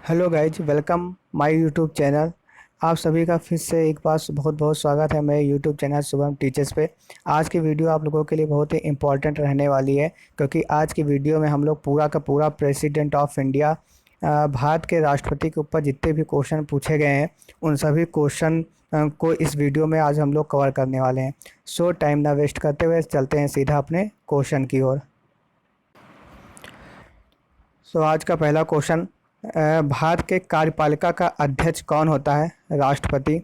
Hello guys, welcome my YouTube channel. आप सभी का फिर से एक बार बहुत बहुत स्वागत है मेरे यूट्यूब चैनल शुभम टीचर्स पे। आज की वीडियो आप लोगों के लिए बहुत ही इम्पोर्टेंट रहने वाली है, क्योंकि आज की वीडियो में हम लोग पूरा का पूरा प्रेसिडेंट ऑफ इंडिया, भारत के राष्ट्रपति के ऊपर जितने भी क्वेश्चन पूछे गए हैं उन सभी क्वेश्चन को इस वीडियो में आज हम लोग कवर करने वाले हैं। सो टाइम ना वेस्ट करते हुए चलते हैं सीधा अपने क्वेश्चन की ओर। सो आज का पहला क्वेश्चन, भारत के कार्यपालिका का अध्यक्ष कौन होता है? राष्ट्रपति।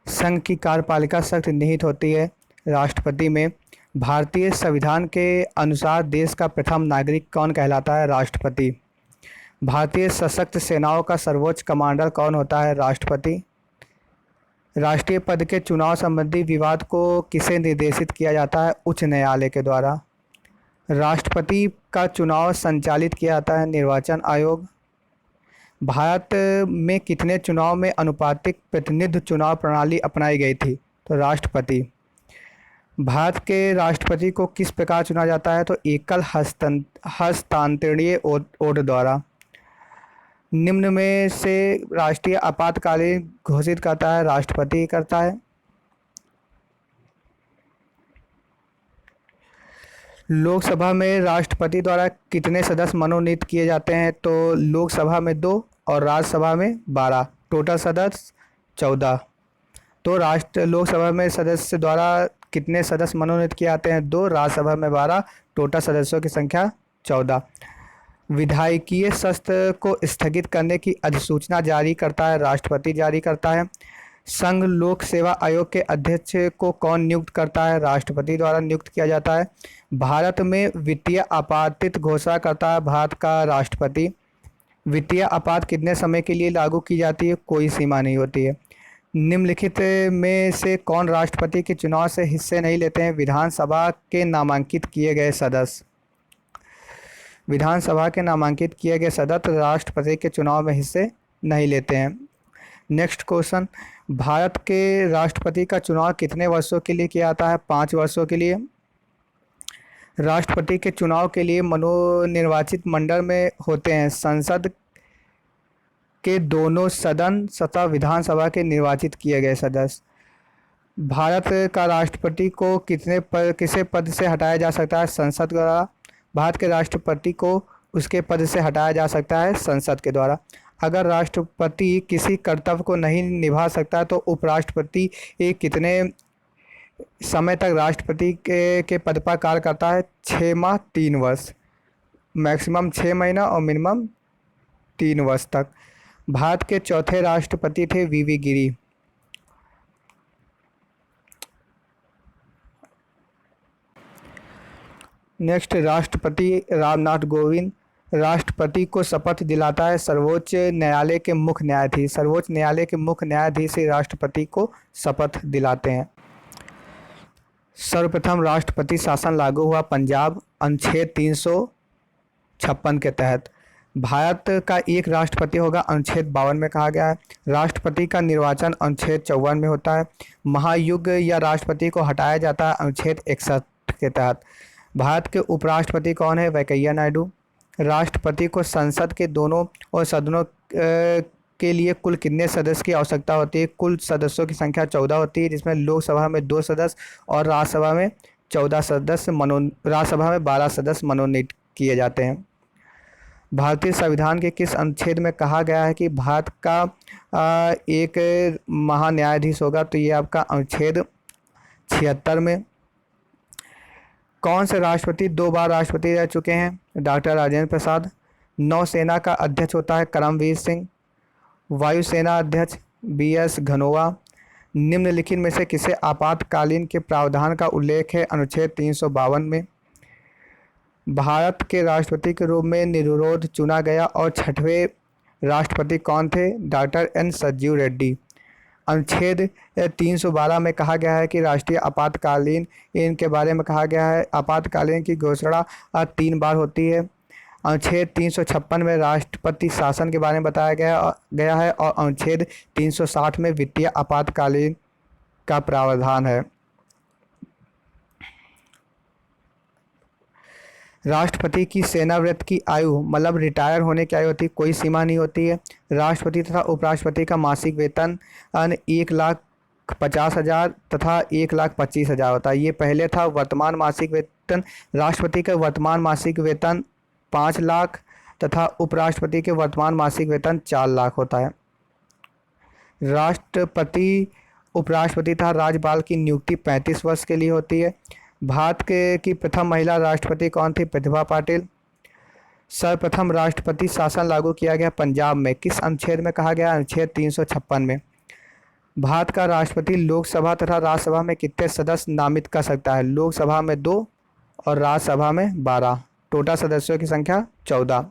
संघ की कार्यपालिका सख्त निहित होती है राष्ट्रपति में। भारतीय संविधान के अनुसार देश का प्रथम नागरिक कौन कहलाता है? राष्ट्रपति। भारतीय सशस्त्र सेनाओं का सर्वोच्च कमांडर कौन होता है? राष्ट्रपति। राष्ट्रीय पद के चुनाव संबंधी विवाद को किसे निर्देशित किया जाता है? उच्च न्यायालय के द्वारा। राष्ट्रपति का चुनाव संचालित किया जाता है निर्वाचन आयोग। भारत में कितने चुनाव में अनुपातिक प्रतिनिधि चुनाव प्रणाली अपनाई गई थी? तो राष्ट्रपति। भारत के राष्ट्रपति को किस प्रकार चुना जाता है? तो एकल हस्तांतरणीय वोट द्वारा। निम्न में से राष्ट्रीय आपातकालीन घोषित करता है? राष्ट्रपति करता है। लोकसभा में राष्ट्रपति द्वारा कितने सदस्य मनोनीत किए जाते हैं? तो लोकसभा में 2 और राज्यसभा में 12, टोटल सदस्य 14। तो लोकसभा में सदस्य द्वारा कितने सदस्य मनोनीत किए जाते हैं? 2, राज्यसभा में 12, टोटल सदस्यों की संख्या 14। विधायकीय सत्र को स्थगित करने की अधिसूचना जारी करता है? राष्ट्रपति जारी करता है। संघ लोक सेवा आयोग के अध्यक्ष को कौन नियुक्त करता है? राष्ट्रपति द्वारा नियुक्त किया जाता है। भारत में वित्तीय आपात घोषणा करता है भारत का राष्ट्रपति। वित्तीय आपात कितने समय के लिए लागू की जाती है? कोई सीमा नहीं होती है। निम्नलिखित में से कौन राष्ट्रपति के चुनाव से हिस्से नहीं लेते हैं? विधानसभा के नामांकित किए गए सदस्य। विधानसभा के नामांकित किए गए सदस्य राष्ट्रपति के चुनाव में हिस्से नहीं लेते हैं। नेक्स्ट क्वेश्चन, भारत के राष्ट्रपति का चुनाव कितने वर्षों के लिए किया जाता है? 5 वर्षों के लिए। राष्ट्रपति के चुनाव के लिए मनोनिर्वाचित मंडल में होते हैं संसद के दोनों सदन तथा विधानसभा के निर्वाचित किए गए सदस्य। भारत का राष्ट्रपति को किसे पद से हटाया जा सकता है? संसद द्वारा। भारत के राष्ट्रपति को उसके पद से हटाया जा सकता है संसद के द्वारा। अगर राष्ट्रपति किसी कर्तव्य को नहीं निभा सकता तो उपराष्ट्रपति कितने समय तक राष्ट्रपति के पद पर कार्य करता है? 6 माह 3 वर्ष। मैक्सिमम 6 महीना और मिनिमम 3 वर्ष तक। भारत के चौथे राष्ट्रपति थे वीवी गिरी। नेक्स्ट, राष्ट्रपति रामनाथ कोविंद राष्ट्रपति को शपथ दिलाता है सर्वोच्च न्यायालय के मुख्य न्यायाधीश। सर्वोच्च न्यायालय के मुख्य न्यायाधीश ही राष्ट्रपति को शपथ दिलाते हैं। सर्वप्रथम राष्ट्रपति शासन लागू हुआ पंजाब, अनुच्छेद 356 के तहत। भारत का एक राष्ट्रपति होगा, अनुच्छेद 52 में कहा गया है। राष्ट्रपति का निर्वाचन अनुच्छेद 54 में होता है। महायुग या राष्ट्रपति को हटाया जाता है अनुच्छेद 61 के तहत। भारत के उपराष्ट्रपति कौन है? वेंकैया नायडू। राष्ट्रपति को संसद के दोनों और सदनों के लिए कुल कितने सदस्य की आवश्यकता होती है? कुल सदस्यों की संख्या 14 होती है, जिसमें लोकसभा में 2 सदस्य और राज्यसभा में 14 सदस्य राज्यसभा में 12 सदस्य मनोनीत किए जाते हैं। भारतीय संविधान के किस अनुच्छेद में कहा गया है कि भारत का एक महान्यायाधीश होगा? तो ये आपका अनुच्छेद 76 में। कौन से राष्ट्रपति 2 बार राष्ट्रपति रह चुके हैं? डॉक्टर राजेंद्र प्रसाद। नौसेना का अध्यक्ष होता है करमवीर सिंह। वायुसेना अध्यक्ष BS धनोआ। निम्नलिखित में से किसे आपातकालीन के प्रावधान का उल्लेख है? अनुच्छेद 352 में। भारत के राष्ट्रपति के रूप में निर्विरोध चुना गया और 6वें राष्ट्रपति कौन थे? Doctor N Sanjeev Reddy. अनुच्छेद 312 में कहा गया है कि राष्ट्रीय आपातकालीन इनके बारे में कहा गया है। आपातकालीन की घोषणा 3 बार होती है। अनुच्छेद 356 में राष्ट्रपति शासन के बारे में बताया गया है और अनुच्छेद 360 में वित्तीय आपातकालीन का प्रावधान है। राष्ट्रपति की सेवानिवृत्त की आयु मतलब रिटायर होने की आयु होती है, कोई सीमा नहीं होती है। राष्ट्रपति तथा उपराष्ट्रपति का मासिक वेतन 1,50,000 तथा 1,25,000 होता है। ये पहले था। वर्तमान मासिक वेतन, राष्ट्रपति का वर्तमान मासिक वेतन 5 लाख तथा उपराष्ट्रपति के वर्तमान मासिक वेतन 4 लाख होता है। राष्ट्रपति, उपराष्ट्रपति तथा राज्यपाल की नियुक्ति 35 वर्ष के लिए होती है। भारत की प्रथम महिला राष्ट्रपति कौन थी? प्रतिभा पाटिल। सर्वप्रथम राष्ट्रपति शासन लागू किया गया पंजाब में, किस अनुच्छेद में कहा गया? अनुच्छेद 356 में। भारत का राष्ट्रपति लोकसभा तथा राज्यसभा में कितने सदस्य नामित कर सकता है? लोकसभा में 2 और राज्यसभा में 12। टोटल सदस्यों की संख्या 14।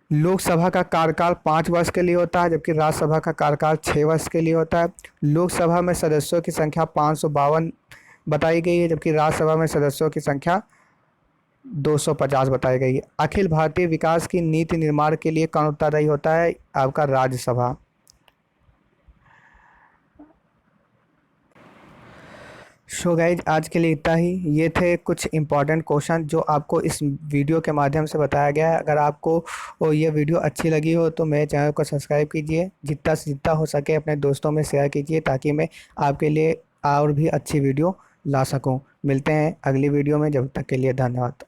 लोकसभा का कार्यकाल 5 वर्ष के लिए होता है, जबकि राज्यसभा का कार्यकाल 6 वर्ष के लिए होता है। लोकसभा में सदस्यों की संख्या 552 बताई गई है, जबकि राज्यसभा में सदस्यों की संख्या 250 बताई गई है। अखिल भारतीय विकास की नीति निर्माण के लिए कौन उत्तरदायी होता है? आपका राज्यसभा। सो गाइज, आज के लिए इतना ही। ये थे कुछ इंपॉर्टेंट क्वेश्चन जो आपको इस वीडियो के माध्यम से बताया गया है। अगर आपको ये वीडियो अच्छी लगी हो तो मेरे चैनल को सब्सक्राइब कीजिए, जितना से जितना हो सके अपने दोस्तों में शेयर कीजिए, ताकि मैं आपके लिए और भी अच्छी वीडियो ला सकूं। मिलते हैं अगली वीडियो में, जब तक के लिए धन्यवाद।